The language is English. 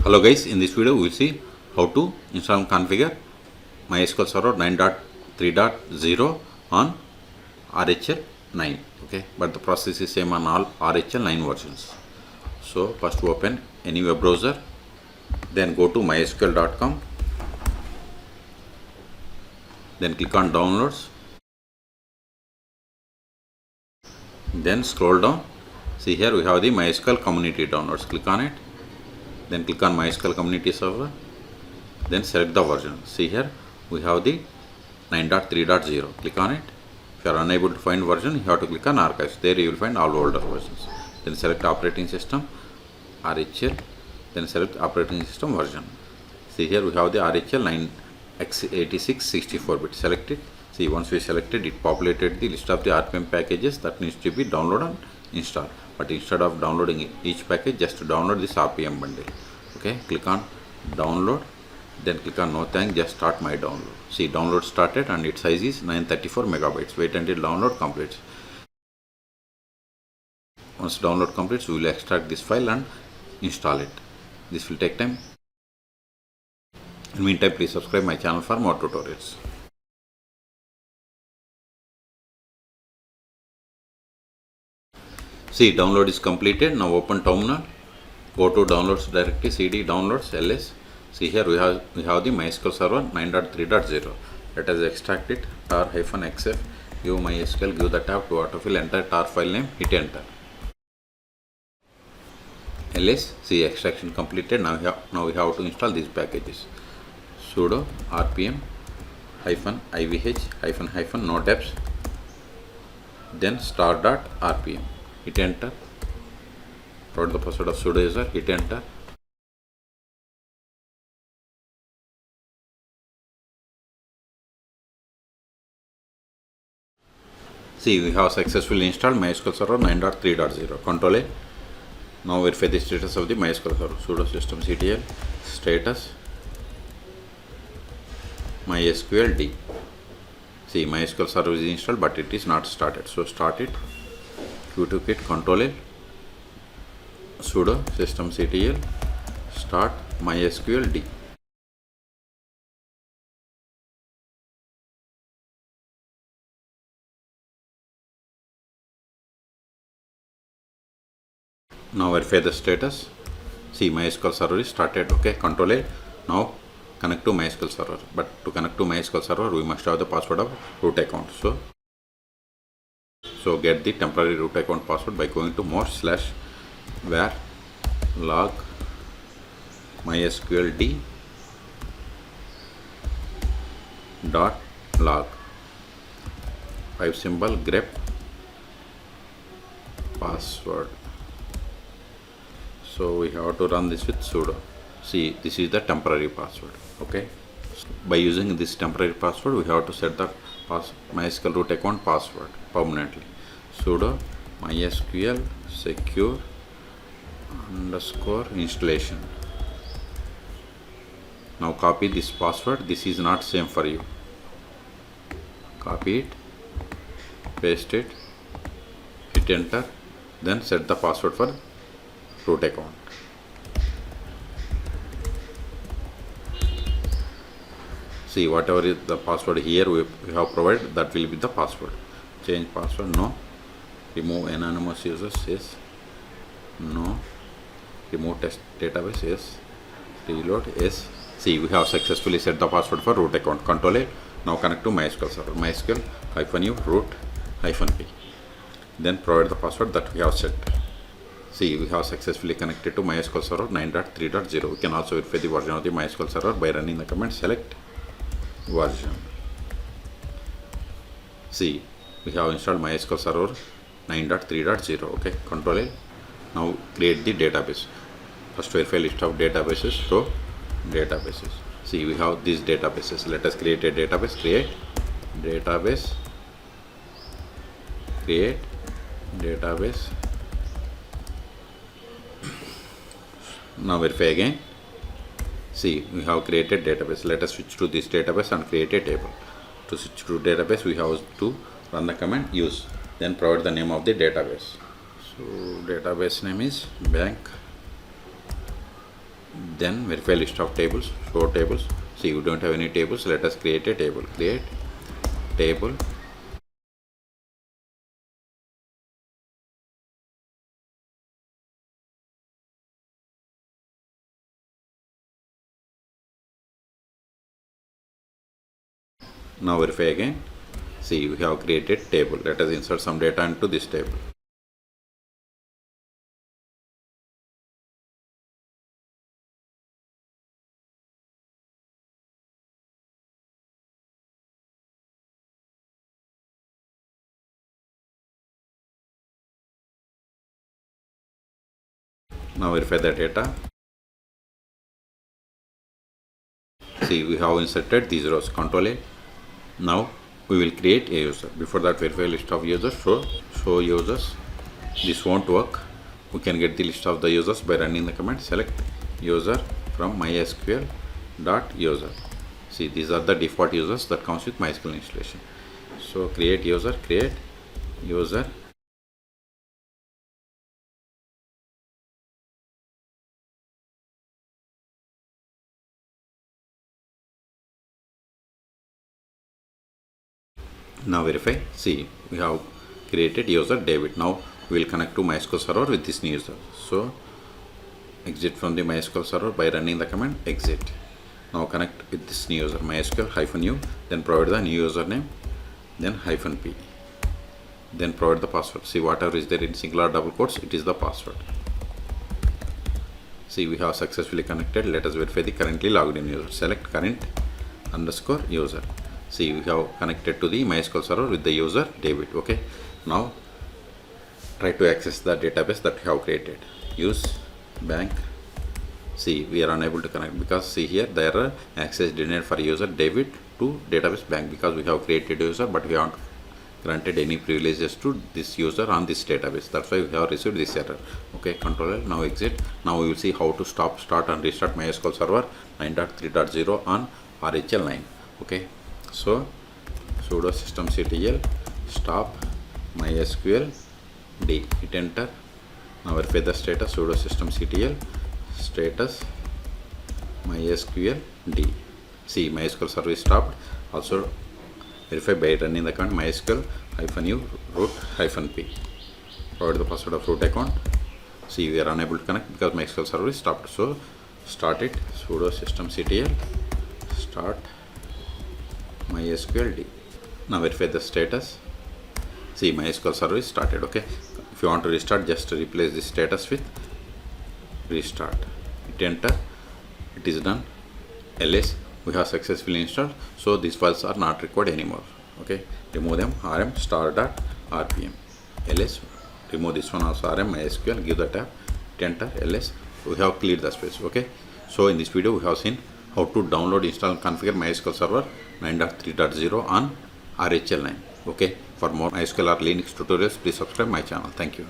Hello guys, in this video we will see how to install and configure MySQL Server 9.3.0 on RHEL 9. Okay, but the process is same on all RHEL 9 versions. So first open any web browser, then go to mysql.com, then click on downloads, then scroll down. See here we have the MySQL community downloads. Click on it, then click on MySQL community server, then select the version. See here we have the 9.3.0. click on it. If you are unable to find version, you have to click on archives. There you will find all older versions. Then select operating system RHEL, then select operating system version. See here we have the RHEL 9x86 64-bit. Select it. See, once we selected it, populated the list of the RPM packages that needs to be downloaded and installed. But instead of downloading each package, just download this RPM bundle. Okay, click on download, then click on no thanks, just start my download. See, download started and its size is 934 megabytes. Wait until download completes. Once download completes, we will extract this file and install it. This will take time. In the meantime, please subscribe my channel for more tutorials. See, download is completed. Now open terminal. Go to downloads directory, cd downloads ls. See here we have the MySQL Server 9.3.0. Let us extract it. tar-xf, give MySQL, give the tab to autofill, enter tar file name, hit enter. ls. See, extraction completed. Now we have to install these packages. Sudo rpm -ivh no deps, then star.rpm. Hit enter. Provide the password of sudo user. Hit enter. See, we have successfully installed MySQL Server 9.3.0. Control A. Now verify the status of the MySQL Server. Sudo systemctl status MySQL D. See, MySQL Server is installed, but it is not started. So start it. Q2 kit, Control L, sudo systemctl start MySQL D. Now verify the status. See, MySQL Server is started. Okay, Control A. Now connect to MySQL Server. But to connect to MySQL Server, we must have the password of root account. So get the temporary root account password by going to more/var log mysqld dot log 5 symbol grep password. So we have to run this with sudo. See, this is the temporary password. Okay, by using this temporary password, we have to set the MySQL root account password permanently. Sudo MySQL secure _ installation. Now copy this password. This is not same for you. Copy it, paste it, hit enter, then set the password for root account. See, whatever is the password here we have provided, that will be the password. Change password, no. Remove anonymous users, yes. No. Remove test database, yes. Reload, yes. See, we have successfully set the password for root account. Control A. Now connect to MySQL Server. MySQL -u root -p. Then provide the password that we have set. See, we have successfully connected to MySQL Server 9.3.0. We can also verify the version of the MySQL Server by running the command select version. See, we have installed MySQL Server 9.3.0. okay, Control A. Now create the database. First verify list of databases. So databases. See, we have these databases. Let us create a database. Create database. Create database. Now verify again. See, we have created database. Let us switch to this database and create a table. To switch to database, we have to run the command use. Then provide the name of the database. So database name is bank Then verify list of tables, show tables. See, you don't have any tables. Let us create a table. Create table. Now verify again. See, we have created table. Let us insert some data into this table. Now verify the data. See, we have inserted these rows. Control A. Now we will create a user. Before that, verify list of users. Show users. This won't work. We can get the list of the users by running the command select user from mysql dot user. See, these are the default users that comes with MySQL installation. So create user. Now verify. See, we have created user David. Now we will connect to MySQL server with this new user. So exit from the MySQL server by running the command exit. Now connect with this new user MySQL -u, then provide the new username, then -p, then provide the password. See, whatever is there in singular double quotes, it is the password. See, we have successfully connected. Let us verify the currently logged in user. Select current underscore user. See, we have connected to the MySQL server with the user David. Okay, now try to access the database that we have created. Use bank. See, we are unable to connect because see here there are access denied for user David to database bank because we have created user but we haven't granted any privileges to this user on this database. That's why we have received this error. Okay, Control L. Now exit. Now we will see how to stop, start and restart MySQL server 9.3.0 on RHEL 9. Okay, so sudo systemctl stop mysql d, hit enter. Now verify the status. Sudo systemctl status mysql d. See, MySQL service stopped. Also verify by running the command mysql -u root -p. Provide the password of root account. See, we are unable to connect because MySQL server is stopped. So start it. Sudo systemctl start mysql d. Now verify the status. See, MySQL server is started. Okay, if you want to restart, just replace this status with restart. Hit enter. It is done. ls we have successfully installed, so these files are not required anymore. Okay, remove them. rm star dot rpm. ls remove this one also. rm mysql, give the tab, hit enter. ls we have cleared the space. Okay, so in this video we have seen how to download, install and configure MySQL server 9.3.0 on RHEL 9. Okay, for more MySQL or Linux tutorials, please subscribe my channel. Thank you.